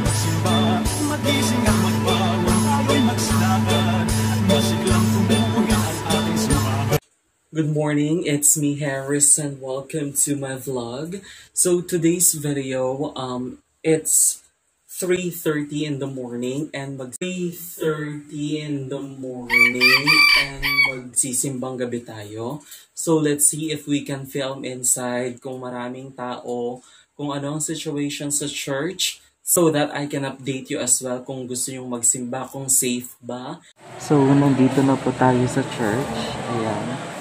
magsimba, magising at magbangon, tayo'y magsilakad, masiglang tumuhin ang ating simbahan. Good morning, it's me Harris and welcome to my vlog. So today's video, it's 3:30 in the morning and magsisimbang gabi tayo. So let's see if we can film inside, kung maraming tao, kung ano ang situation sa church, so that I can update you as well kung gusto nyong magsimba, kung safe ba. So nandito na po tayo sa church. Ayan.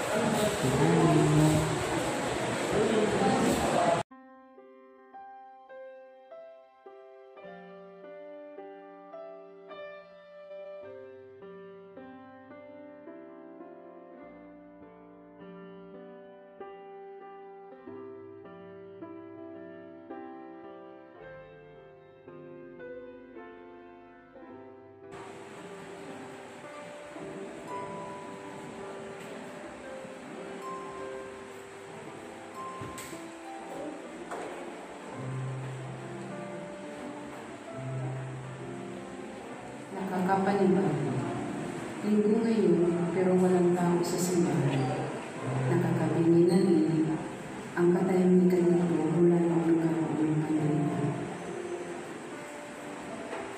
Nakakapanibago. Linggo ngayon, pero walang tao sa simbahan. Nakakabingi na rin ang katahimikan nito mula nang nagkaroon ng pandemya.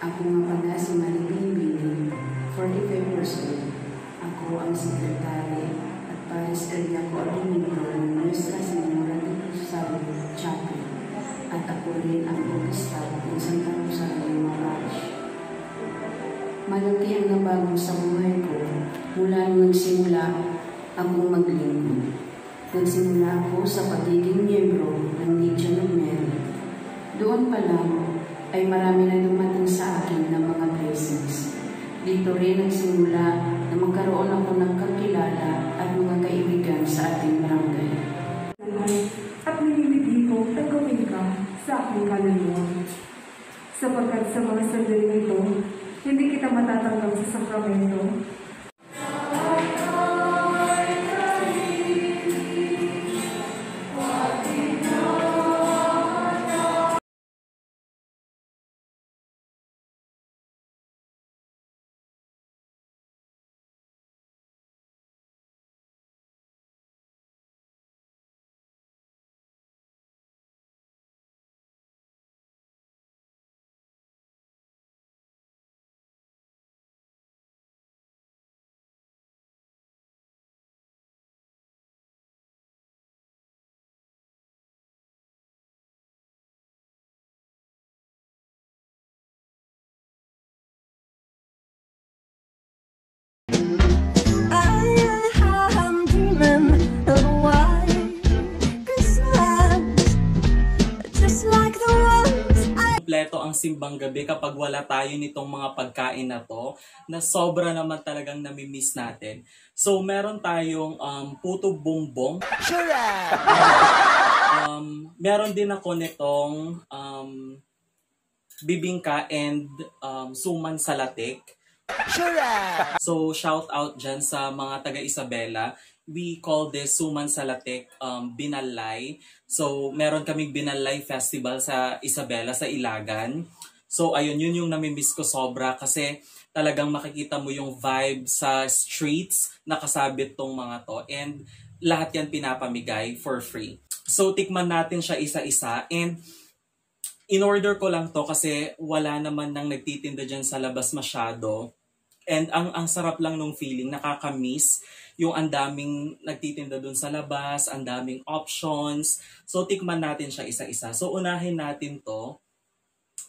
Ako nga pala si Maribel Bini, 45 years old. Ako ang sekretary at Paris Area Coordinator ng Nuestra Señora de Rosario Chapel at ako rin ang orkestra ng Santa Rosario Parish. Malaki ang nabago sa buhay ko mula nung nagsimula akong maglingkod. Nagsimula ako sa pagiging miyembro ng Legion of Mary. Doon pa lang ay marami na dumating sa akin ng mga blessings. Dito rin nagsimula na magkaroon ako ng kakilala at mga kaibigan sa ating barangay. At nililibig ko na gawin ka sa aking kaluluwa. Sapagkat sa mga sandaling ito, hindi kita matatanggap sa sakramento. Kompleto ang simbang gabi kapag wala tayo nitong mga pagkain na to, na sobra naman talagang namimiss natin. So meron tayong puto bumbong. Meron din ako nitong bibingka and suman sa latik. So shout out dyan sa mga taga Isabela. We call this suman sa latik binalay. So meron kaming binalay festival sa Isabela, sa Ilagan. So ayun, yun yung namimiss ko sobra kasi talagang makikita mo yung vibe sa streets, nakasabit tong mga to. And lahat yan pinapamigay for free. So tikman natin siya isa-isa. And in order ko lang to kasi wala naman nang nagtitinda dyan sa labas masyado. And ang sarap lang nung feeling, nakaka-miss yung ang daming nagtitinda dun sa labas, ang daming options. So tikman natin siya isa-isa. So unahin natin to.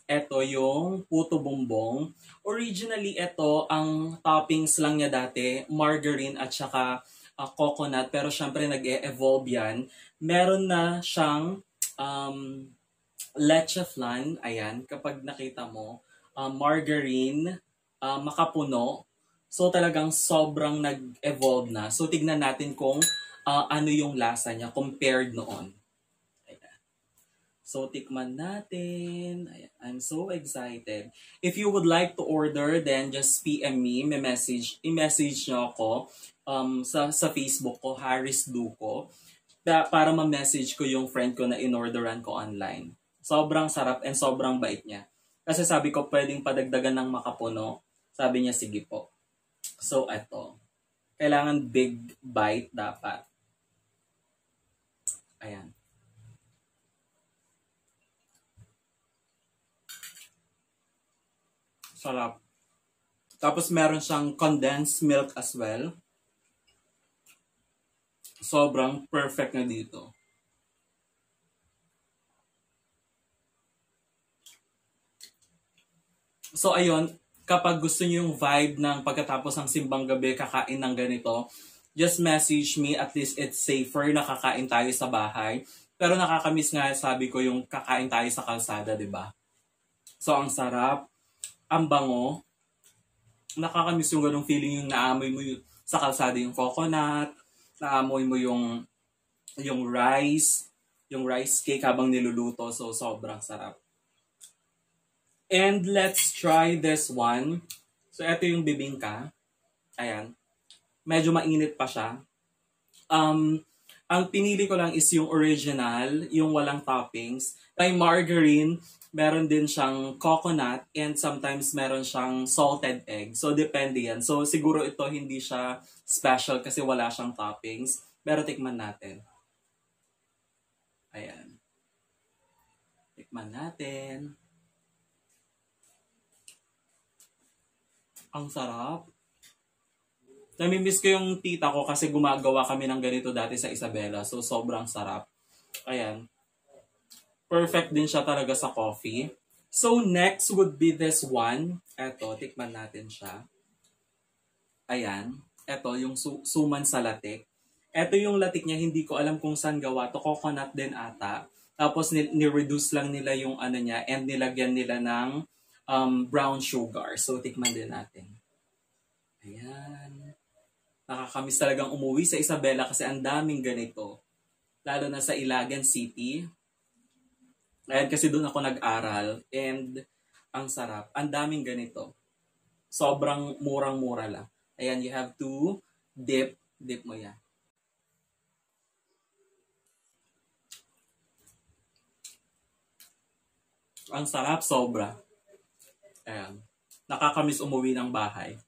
Ito yung puto bumbong. Originally ito, ang toppings lang niya dati, margarine at saka coconut. Pero syempre nag-e-evolve yan. Meron na siyang leche flan. Ayan, kapag nakita mo, margarine, makapuno. So talagang sobrang nag-evolve na. So tignan natin kung ano yung lasa niya compared noon. Ayan. So tikman natin. Ayan. I'm so excited. If you would like to order, then just PM me, i-message nyo ako sa Facebook ko, Harris Duco, para ma-message ko yung friend ko na in-orderan ko online. Sobrang sarap and sobrang bait niya. Kasi sabi ko, pwedeng padagdagan ng makapuno. Sabi niya, sige po. So, eto. Kailangan big bite dapat. Ayan. Sarap. Tapos meron siyang condensed milk as well. Sobrang perfect na dito. So ayun, kapag gusto niyo yung vibe ng pagkatapos ng simbang gabi kakain ng ganito, just message me, at least it's safer na kakain tayo sa bahay. Pero nakakamiss nga, sabi ko, yung kakain tayo sa kalsada, di ba? So ang sarap, ang bango, nakakamiss yung ganung feeling yung naamoy mo yung, sa kalsada yung coconut, naamoy mo yung rice cake habang niluluto. So sobrang sarap. And let's try this one. So ito yung bibingka. Ayan. Medyo mainit pa siya. Ang pinili ko lang is yung original, yung walang toppings. May margarine, meron din siyang coconut, and sometimes meron siyang salted egg. So depende yan. So siguro ito hindi siya special kasi wala siyang toppings. Pero tikman natin. Ayan. Tikman natin. Ang sarap. Namimiss ko yung tita ko kasi gumagawa kami ng ganito dati sa Isabela. So, sobrang sarap. Ayan. Perfect din siya talaga sa coffee. So, next would be this one. Eto, tikman natin siya. Ayan. Eto, yung suman sa latik. Eto yung latik niya, hindi ko alam kung saan gawa to. Coconut din ata. Tapos, ni-reduce lang nila yung ano niya and nilagyan nila ng brown sugar. So, tikman din natin. Ayan. Nakakamiss talagang umuwi sa Isabela kasi ang daming ganito. Lalo na sa Ilagan City. Ayan, kasi doon ako nag-aral. And ang sarap. Ang daming ganito. Sobrang murang-mura lang. Ayan, you have to dip mo yan. Ang sarap, sobra. Ayan. Nakakamiss umuwi ng bahay.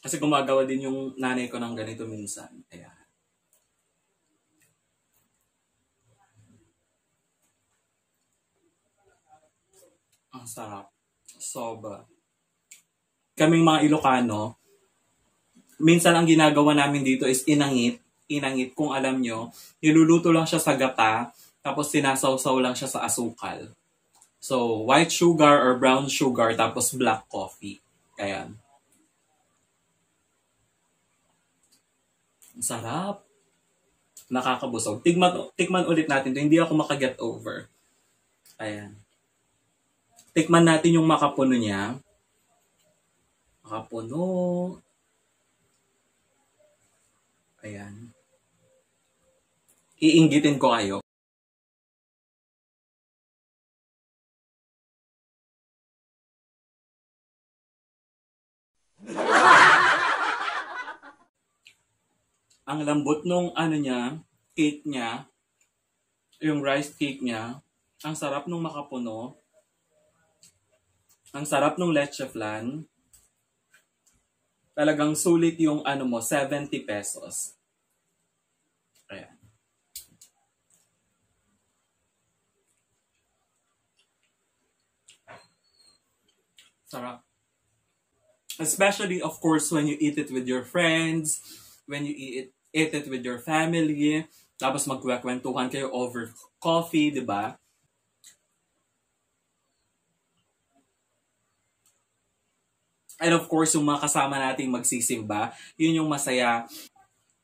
Kasi gumagawa din yung nanay ko ng ganito minsan. Ayan. Ang sarap. Sobra. Kaming mga Ilocano, minsan ang ginagawa namin dito is inangit. Inangit, kung alam nyo. Niluluto lang siya sa gata, tapos sinasawsaw lang siya sa asukal. So, white sugar or brown sugar, tapos black coffee. Ayan. Ang sarap. Nakakabusog. Tikman ulit natin ito. Hindi ako makaget over. Ayan. Tikman natin yung makapuno niya. Makapuno. Ayan. Iinggitin ko kayo. Ang lambot nung ano niya, cake niya, yung rice cake niya, ang sarap nung makapuno, ang sarap nung leche flan, talagang sulit yung ano mo, 70 pesos. Ayan. Sarap. Especially, of course, when you eat it with your friends, when you eat it with your family, tapos magkwekwentuhan kayo over coffee, di ba? And of course, yung mga kasama nating magsisimba, yun yung masaya.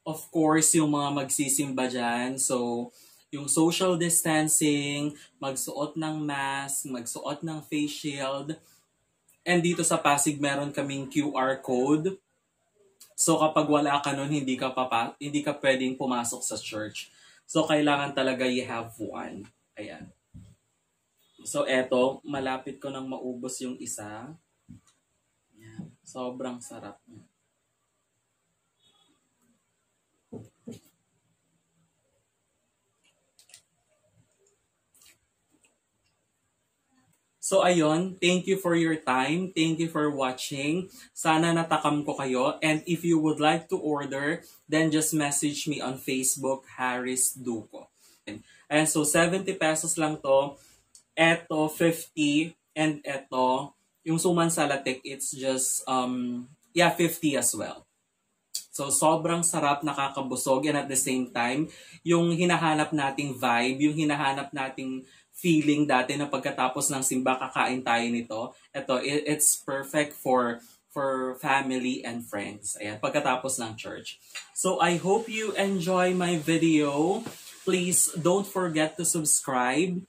Of course, yung mga magsisimba dyan, so yung social distancing, magsuot ng mask, magsuot ng face shield. And dito sa Pasig, meron kaming QR code. So kapag wala ka nun, hindi ka pwedeng pumasok sa church. So kailangan talaga you have one. Ayan. So eto, malapit ko nang maubos yung isa. Ayan. Sobrang sarap niya. So ayun, thank you for your time. Thank you for watching. Sana natakam ko kayo. And if you would like to order, then just message me on Facebook, Harris Duco. And so 70 pesos lang to. Eto 50. And eto, yung suman salatik, it's just 50 as well. So, sobrang sarap, nakakabusog, and at the same time, yung hinahanap nating vibe, yung hinahanap nating feeling dati na pagkatapos ng simba, kakain tayo nito. Ito, it's perfect for family and friends. Ayan, pagkatapos ng church. So, I hope you enjoy my video. Please don't forget to subscribe,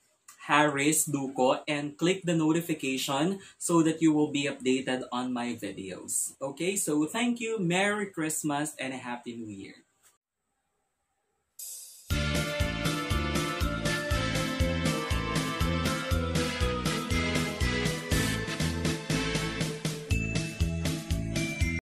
Harris Duco, and click the notification so that you will be updated on my videos. Okay, so thank you, Merry Christmas, and a Happy New Year.